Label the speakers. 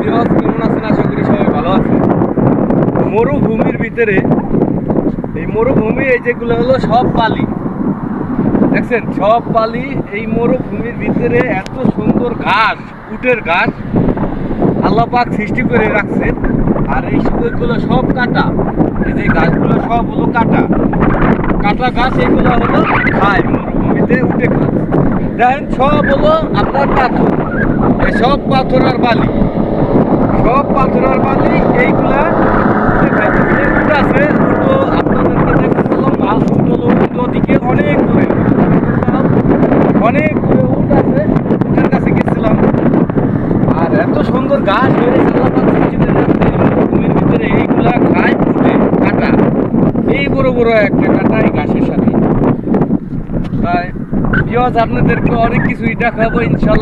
Speaker 1: বিহজ কেমন আছেন? আশা করি সবাই ভালো আছে। মরুভূমির ভিতরে এই মরুভূমি এই যেগুলো হলো সব বালি, দেখছেন সব বালি। এই মরুভূমির ভিতরে এত সুন্দর ঘাস, উটের ঘাস আল্লাহ পাক সৃষ্টি করে রাখছে। আর এই সময়গুলো সব কাটা, এই যে গাছগুলো সব হলো কাটা কাটা গাছ। এইগুলো হলো খায় মরুভূমিতে উঠে খায়। দেখেন সব হলো আপনার পাথর, এই সব পাথর আর বালি, সব পাথর আর বালি। এইগুলা খাইতেছে উট আছে। উটো আপনাদেরকে দেখতে পেলাম মাছ উট হলো উট ওদিকে অনেক দূরে, অনেক দূরে উট আছে। উটের কাছে গেছিলাম। আর এত সুন্দর গাছ হয়ে গেছে আল্লাহ পাক সৃষ্টি করে রাখছে এই মরুভূমির ভিতরে। এইগুলা খায় উঠে কাটা, এই বড় বড় একটা কাটা এই ঘাসের সাথে। তাই ভিউয়ার্স আপনাদেরকে অনেক কিছুই দেখাবো ইনশাল্লাহ।